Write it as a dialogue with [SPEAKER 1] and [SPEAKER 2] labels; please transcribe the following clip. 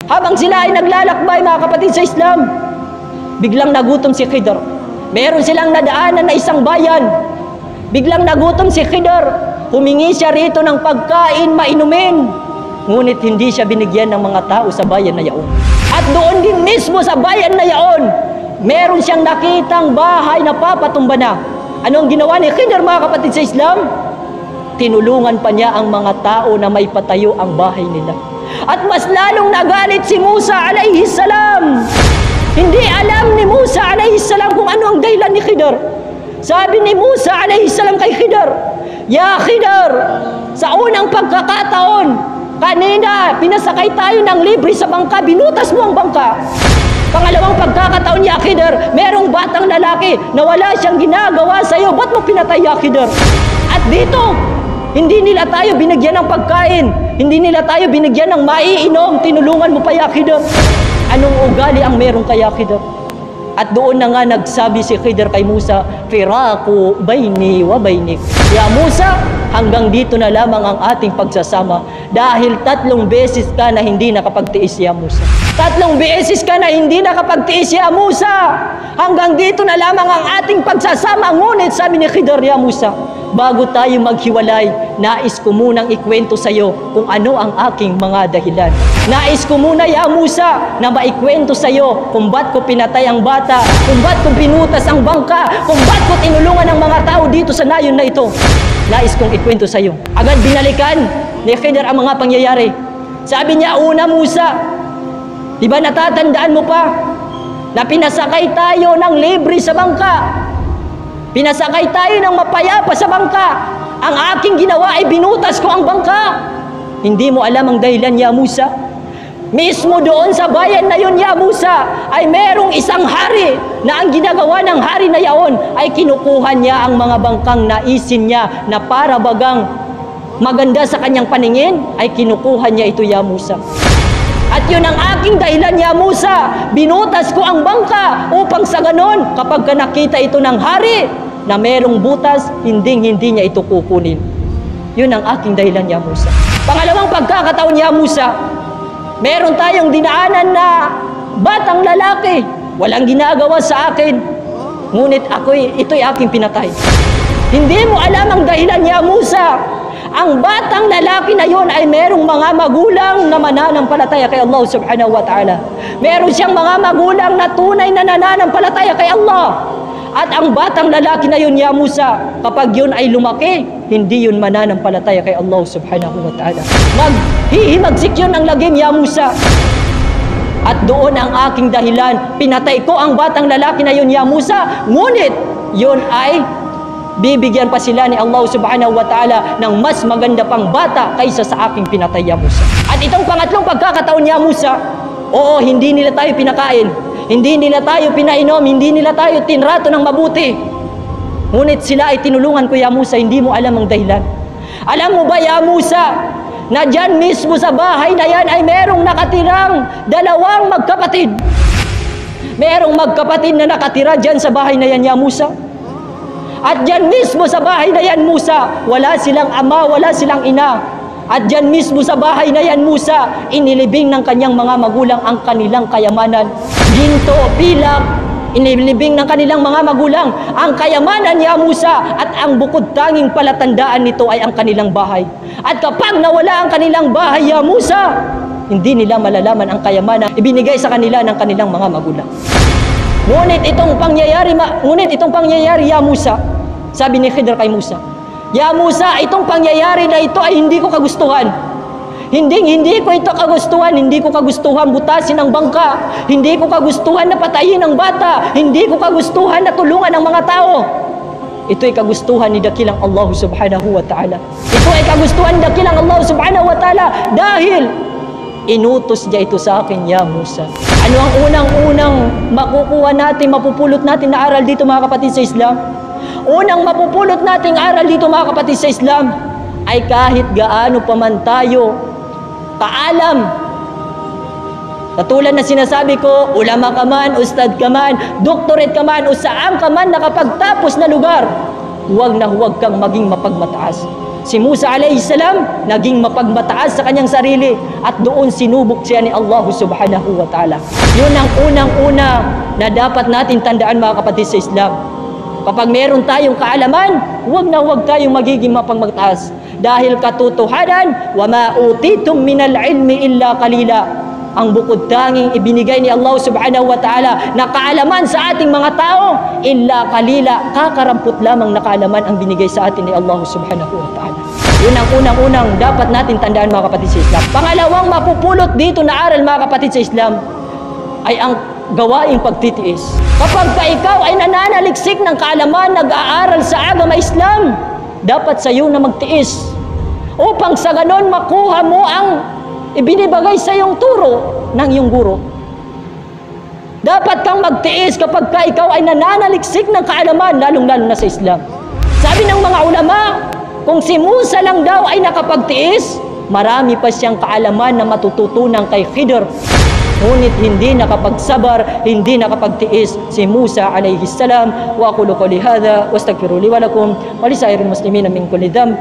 [SPEAKER 1] Habang sila ay naglalakbay, mga kapatid sa Islam, biglang nagutom si Khidr. Meron silang nadaanan na isang bayan. Biglang nagutom si Khidr. Humingi siya rito ng pagkain, mainumin. Ngunit hindi siya binigyan ng mga tao sa bayan na yaon. At doon din mismo sa bayan na yaon, meron siyang nakitang bahay na papatumba na. Anong ginawa ni Khidr, mga kapatid sa Islam? Tinulungan pa niya ang mga tao na may patayo ang bahay nila. At mas lalong nagalit si Musa alayhi salam. Hindi alam ni Musa alayhi salam kung ano ang dahilan ni Khidr. Sabi ni Musa alayhi salam kay Khidr, "Ya Khidr, sa unang pagkakataon, kanina pinasakay tayo ng libre sa bangka, binutas mo ang bangka. Pangalawang pagkakataon, ya Khidr, merong batang lalaki na wala siyang ginagawa sa iyo. Ba't mo pinatay, ya Khidr? At dito, hindi nila tayo binigyan ng pagkain. Hindi nila tayo binigyan ng maiinom. Tinulungan mo pa, ya Khidr. Anong ugali ang meron kay ya Khidr?" At doon na nga nagsabi si Khidr kay Musa, "Firaku bayni wa baynik." Ya Musa, hanggang dito na lamang ang ating pagsasama. Dahil 3 beses ka na hindi nakapagtiis, ya Musa. 3 beses ka na hindi nakapagtiis, ya Musa. Hanggang dito na lamang ang ating pagsasama. Ngunit sabi ni Khidr, "Ya Musa, bago tayo maghiwalay, nais ko munang ikwento sa iyo kung ano ang aking mga dahilan. Nais ko muna, ya Musa, na maikwento sa iyo kung ba't ko pinatay ang bata, kung ba't ko binutas ang bangka, kung ba't ko tinulungan ang mga tao dito sa nayon na ito. Nais kong ikwento sa iyo." Agad binalikan ni Khidr ang mga pangyayari. Sabi niya, "Una, Musa, di ba natatandaan mo pa na pinasakay tayo ng libre sa bangka? Pinasakay tayo ng mapayapa sa bangka. Ang aking ginawa ay binutas ko ang bangka. Hindi mo alam ang dahilan, ya Musa? Mismo doon sa bayan na yun, ya Musa, ay merong isang hari na ang ginagawa ng hari na yaon ay kinukuha niya ang mga bangkang naisin niya na para bagang maganda sa kanyang paningin, ay kinukuha niya ito, ya Musa. At yun ang aking dahilan, ya Musa. Binutas ko ang bangka upang sa ganon, kapag nakita ito ng hari na merong butas, hindi niya ito kukunin. Yun ang aking dahilan, ya Musa." Pangalawang pagkakataon, ya Musa, meron tayong dinaanan na batang lalaki. Walang ginagawa sa akin. Ngunit ito'y aking pinatay. Hindi mo alam ang dahilan, ya Musa. Ang batang lalaki na yon ay merong mga magulang na mananampalataya kay Allah subhanahu wa ta'ala. Meron siyang mga magulang na tunay na nananampalataya kay Allah. At ang batang lalaki na yun, ya Musa, kapag yun ay lumaki, hindi yun mananampalataya kay Allah subhanahu wa ta'ala. Maghihimagsik yun ng lagim, ya Musa. At doon ang aking dahilan, pinatay ko ang batang lalaki na yun, ya Musa. Ngunit yun ay bibigyan pa sila ni Allah subhanahu wa ta'ala ng mas maganda pang bata kaysa sa aking pinatay, ya Musa. At itong pangatlong pagkakataon, ya Musa, oo, hindi nila tayo pinakain, hindi nila tayo pinainom, hindi nila tayo tinrato ng mabuti. Ngunit sila ay tinulungan ko, ya Musa. Hindi mo alam ang dahilan. Alam mo ba, ya Musa, na dyan mismo sa bahay na yan ay merong nakatirang 2 magkapatid. Merong magkapatid na nakatira dyan sa bahay na yan, ya Musa. At dyan mismo sa bahay na yan, Musa, wala silang ama, wala silang ina. At dyan mismo sa bahay na yan, Musa, inilibing ng kanyang mga magulang ang kanilang kayamanan. Ginto, pilak, inilibing ng kanilang mga magulang ang kayamanan, ya Musa. At ang bukod tanging palatandaan nito ay ang kanilang bahay. At kapag nawala ang kanilang bahay, ya Musa, hindi nila malalaman ang kayamanan ibinigay sa kanila ng kanilang mga magulang. Ngunit itong pangyayari, ya Musa, sabi ni Khidr kay Musa, "Ya Musa, itong pangyayari na ito ay hindi ko kagustuhan. Hindi ko ito kagustuhan. Hindi ko kagustuhan butasin ang bangka. Hindi ko kagustuhan na patayin ang bata. Hindi ko kagustuhan na tulungan ang mga tao. Ito'y kagustuhan ni dakilang Allah subhanahu wa ta'ala. Ito ay kagustuhan ni dakilang Allah subhanahu wa ta'ala dahil inutos niya ito sa akin, ya Musa." Ano ang unang-unang makukuha natin, mapupulot natin na aral dito, mga kapatid sa Islam? Unang mapupulot nating aral dito, mga kapatid sa Islam, ay kahit gaano pa man tayo kaalam, katulad na sinasabi ko, ulama ka man, ustad ka man, doktorate ka man, o saan ka man nakapagtapos na lugar, huwag na huwag kang maging mapagmataas.
[SPEAKER 2] Si Musa alayhi salam, naging mapagmataas sa kanyang sarili at doon sinubok siya ni Allah subhanahu wa ta'ala. Yun ang unang-una na dapat natin tandaan mga kapatid sa Islam. Kapag meron tayong kaalaman, huwag tayong magiging mapagmataas. Dahil katotohanan, وَمَا أُوتِيتُم مِّنَ الْعِلْمِ إِلَّا قَلِيلًا. Ang bukod tanging ibinigay ni Allah subhanahu wa ta'ala na kaalaman sa ating mga tao, illa qalila, kakarampot lamang na kaalaman ang binigay sa atin ni Allah subhanahu wa ta'ala. Yun ang unang-unang dapat natin tandaan mga kapatid sa Islam. Pangalawang mapupulot dito na aral mga kapatid sa Islam ay ang gawaing pagtitiis. Kapag ikaw ay nananaliksik ng kaalaman, nag-aaral sa agama Islam, dapat sa iyo na magtiis upang sa ganon makuha mo ang ibinibagay sa iyong turo ng iyong guro. Dapat kang magtiis kapag ikaw ay nananaliksik ng kaalaman, lalong-lalo na sa Islam. Sabi ng mga ulama, kung si Musa lang daw ay nakapagtiis, marami pa siyang kaalaman na matututunan kay Khidir. Ngunit hindi nakapagsabar, hindi nakapagtiis si Musa alayhi salam. Wa aqulu qawli hadha wastaghfiru li wa lakum wa li sa'iril muslimina min kulli dhanb.